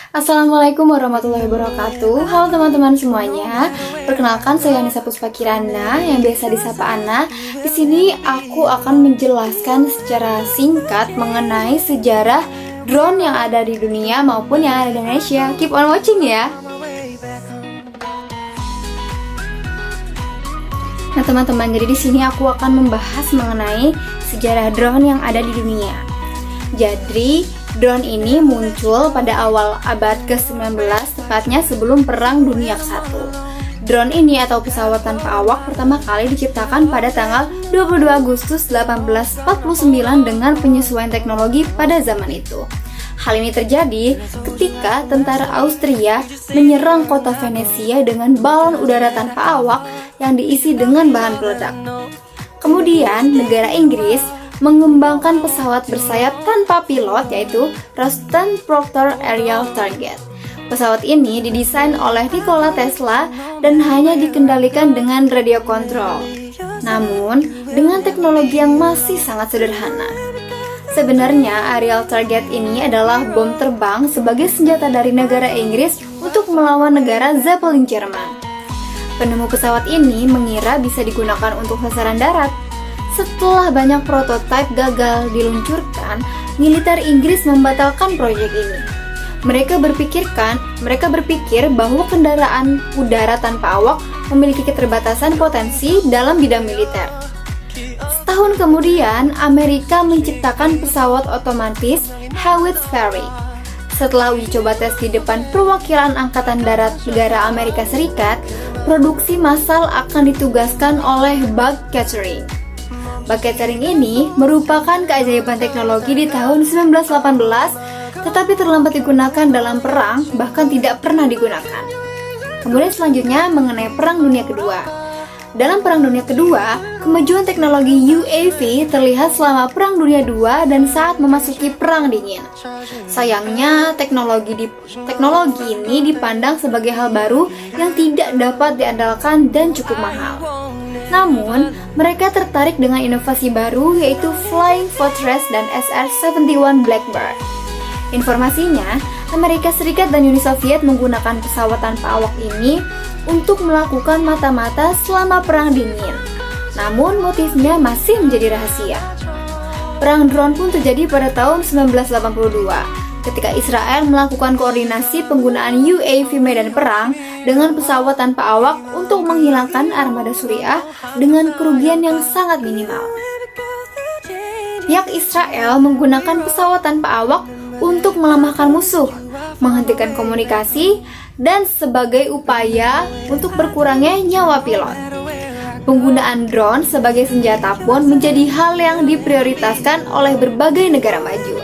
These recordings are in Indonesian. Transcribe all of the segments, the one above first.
Assalamualaikum warahmatullahi wabarakatuh. Halo teman-teman semuanya. Perkenalkan, saya Anissa Puspakirana yang biasa disapa Ana. Di sini aku akan menjelaskan secara singkat mengenai sejarah drone yang ada di dunia maupun yang ada di Indonesia. Keep on watching ya. Nah teman-teman, jadi di sini aku akan membahas mengenai sejarah drone yang ada di dunia. Jadi drone ini muncul pada awal abad ke-19, tepatnya sebelum Perang Dunia ke-1. Drone ini atau pesawat tanpa awak pertama kali diciptakan pada tanggal 22 Agustus 1849 dengan penyesuaian teknologi pada zaman itu. Hal ini terjadi ketika tentara Austria menyerang kota Venesia dengan balon udara tanpa awak yang diisi dengan bahan peledak. Kemudian, negara Inggris mengembangkan pesawat bersayap tanpa pilot yaitu Rostand Proctor Aerial Target. Pesawat ini didesain oleh Nikola Tesla dan hanya dikendalikan dengan radio kontrol. Namun, dengan teknologi yang masih sangat sederhana. Sebenarnya, aerial target ini adalah bom terbang sebagai senjata dari negara Inggris untuk melawan negara Zeppelin Jerman. Penemu pesawat ini mengira bisa digunakan untuk sasaran darat. Setelah banyak prototipe gagal diluncurkan, militer Inggris membatalkan proyek ini. Mereka berpikir bahwa kendaraan udara tanpa awak memiliki keterbatasan potensi dalam bidang militer. Setahun kemudian, Amerika menciptakan pesawat otomatis Hewlett-Packard. Setelah uji coba tes di depan perwakilan Angkatan Darat negara Amerika Serikat, produksi massal akan ditugaskan oleh bug catching. Bug catching ini merupakan keajaiban teknologi di tahun 1918, tetapi terlambat digunakan dalam perang, bahkan tidak pernah digunakan. Kemudian selanjutnya mengenai Perang Dunia Kedua. Dalam Perang Dunia Kedua, kemajuan teknologi UAV terlihat selama Perang Dunia II dan saat memasuki Perang Dingin. Sayangnya, teknologi ini dipandang sebagai hal baru yang tidak dapat diandalkan dan cukup mahal. Namun, mereka tertarik dengan inovasi baru yaitu Flying Fortress dan SR-71 Blackbird. Informasinya, Amerika Serikat dan Uni Soviet menggunakan pesawat tanpa awak ini untuk melakukan mata-mata selama Perang Dingin. Namun, motifnya masih menjadi rahasia. Perang drone pun terjadi pada tahun 1982, ketika Israel melakukan koordinasi penggunaan UAV medan perang dengan pesawat tanpa awak untuk menghilangkan armada Suriah dengan kerugian yang sangat minimal. Pihak Israel menggunakan pesawat tanpa awak untuk melemahkan musuh, menghentikan komunikasi, dan sebagai upaya untuk berkurangnya nyawa pilot. Penggunaan drone sebagai senjata pun menjadi hal yang diprioritaskan oleh berbagai negara maju.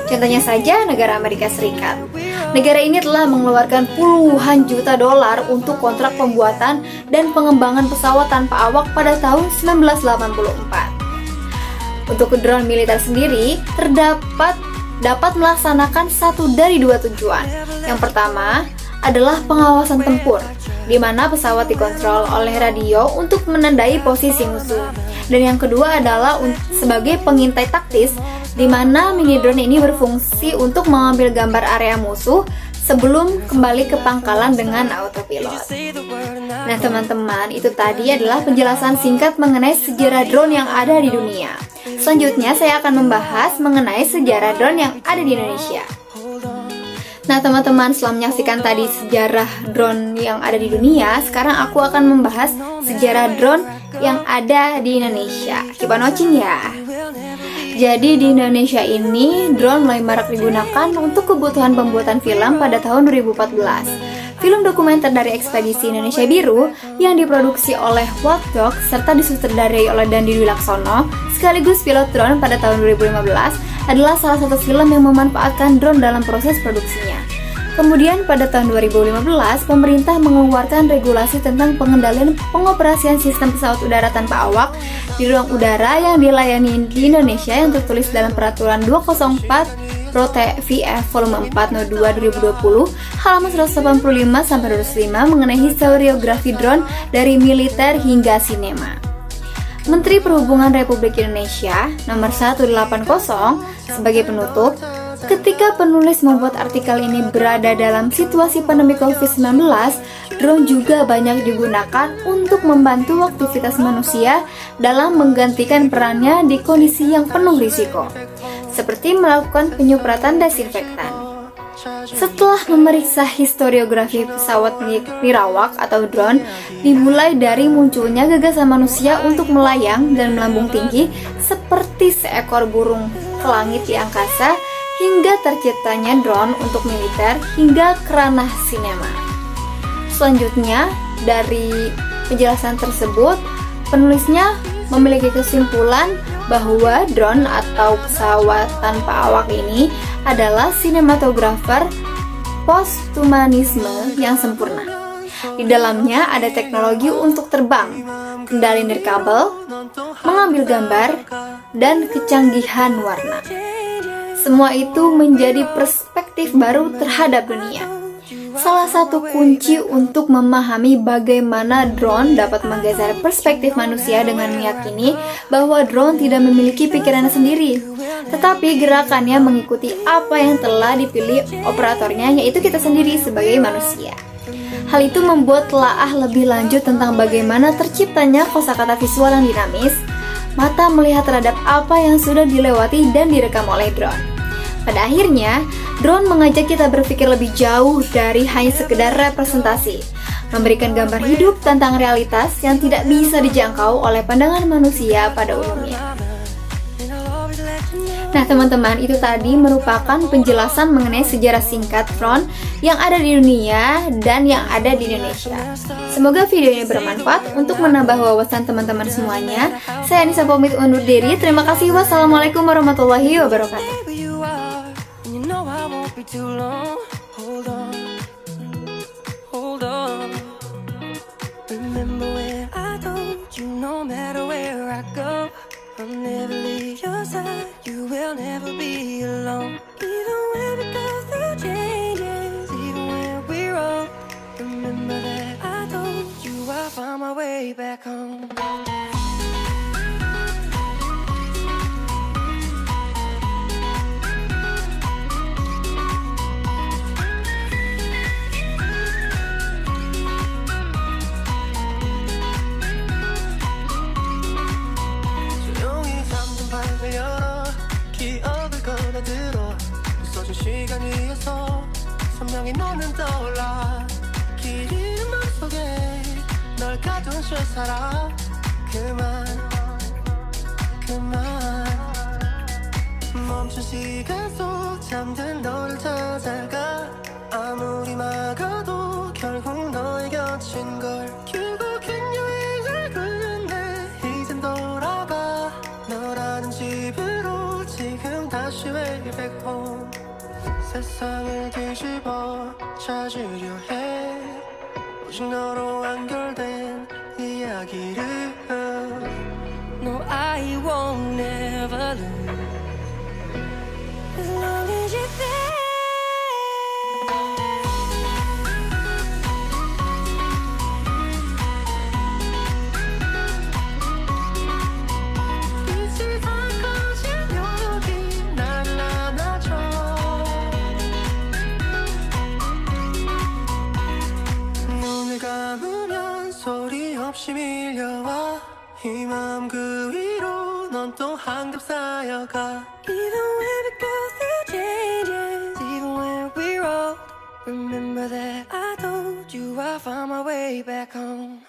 Contohnya saja negara Amerika Serikat. Negara ini telah mengeluarkan puluhan juta dolar untuk kontrak pembuatan dan pengembangan pesawat tanpa awak pada tahun 1984. Untuk drone militer sendiri, dapat melaksanakan satu dari dua tujuan. Yang pertama adalah pengawasan tempur, di mana pesawat dikontrol oleh radio untuk menandai posisi musuh. Dan yang kedua adalah sebagai pengintai taktis, di mana mini drone ini berfungsi untuk mengambil gambar area musuh sebelum kembali ke pangkalan dengan autopilot. Nah teman-teman, itu tadi adalah penjelasan singkat mengenai sejarah drone yang ada di dunia. Selanjutnya saya akan membahas mengenai sejarah drone yang ada di Indonesia. Nah teman-teman, setelah menyaksikan tadi sejarah drone yang ada di dunia, sekarang aku akan membahas sejarah drone yang ada di Indonesia. Keep on watching ya. Jadi di Indonesia ini, drone mulai marak digunakan untuk kebutuhan pembuatan film pada tahun 2014. Film dokumenter dari Ekspedisi Indonesia Biru yang diproduksi oleh Watchdog serta disutradarai oleh Dandi Dwi Laksono sekaligus pilot drone pada tahun 2015 adalah salah satu film yang memanfaatkan drone dalam proses produksinya. Kemudian pada tahun 2015, pemerintah mengeluarkan regulasi tentang pengendalian pengoperasian sistem pesawat udara tanpa awak di ruang udara yang dilayani di Indonesia yang tertulis dalam Peraturan 204 Pro TVF Volume 4 No. 2 2020 halaman 185-205 mengenai historiografi drone dari militer hingga sinema. Menteri Perhubungan Republik Indonesia Nomor 180 sebagai penutup, Ketika penulis membuat artikel ini berada dalam situasi pandemi COVID-19, drone juga banyak digunakan untuk membantu aktivitas manusia dalam menggantikan perannya di kondisi yang penuh risiko, seperti melakukan penyemprotan desinfektan. Setelah memeriksa historiografi pesawat nirawak atau drone, dimulai dari munculnya gagasan manusia untuk melayang dan melambung tinggi seperti seekor burung ke langit di angkasa, hingga terciptanya drone untuk militer hingga ke ranah sinema. Selanjutnya, dari penjelasan tersebut, penulisnya memiliki kesimpulan bahwa drone atau pesawat tanpa awak ini adalah sinematografer posthumanisme yang sempurna. Di dalamnya ada teknologi untuk terbang, kendali nirkabel, mengambil gambar, dan kecanggihan warna. Semua itu menjadi perspektif baru terhadap dunia. Salah satu kunci untuk memahami bagaimana drone dapat menggeser perspektif manusia dengan meyakini bahwa drone tidak memiliki pikiran sendiri, tetapi gerakannya mengikuti apa yang telah dipilih operatornya, yaitu kita sendiri sebagai manusia. Hal itu membuat telaah lebih lanjut tentang bagaimana terciptanya kosakata visual yang dinamis. Mata melihat terhadap apa yang sudah dilewati dan direkam oleh drone. Pada akhirnya, drone mengajak kita berpikir lebih jauh dari hanya sekedar representasi, memberikan gambar hidup tentang realitas yang tidak bisa dijangkau oleh pandangan manusia pada umumnya. Nah teman-teman, itu tadi merupakan penjelasan mengenai sejarah singkat drone yang ada di dunia dan yang ada di Indonesia. Semoga video ini bermanfaat untuk menambah wawasan teman-teman semuanya. Saya Anissa pamit undur diri. Terima kasih. Wassalamualaikum warahmatullahi wabarakatuh. Be too long. Hold on. Remember when I told you no matter where I go, I'll never leave your side. You will never be alone. Even when we go through changes, even when we're old. Remember that I told you I found my way back home. 시간 위에서 선명히 너는 떠올라 길 잃은 맘속에 널 가둔 채 살아 그만 멈춘 시간 속 잠든 너를 찾아가 아무리 막아도 결국 너의 곁인 걸 결국엔 여행을 끝냈네 이젠 돌아가 너라는 집으로 지금 다시 way back home 세상을 뒤집어 찾으려 해 오직 너로 완결된 이야기를 No, I won't never lose As long as you're there 소리 없이 밀려와 이 맘 그 위로 넌 또 한겹 쌓여가 Even when we go through changes Even when we're old Remember that I told you I found my way back home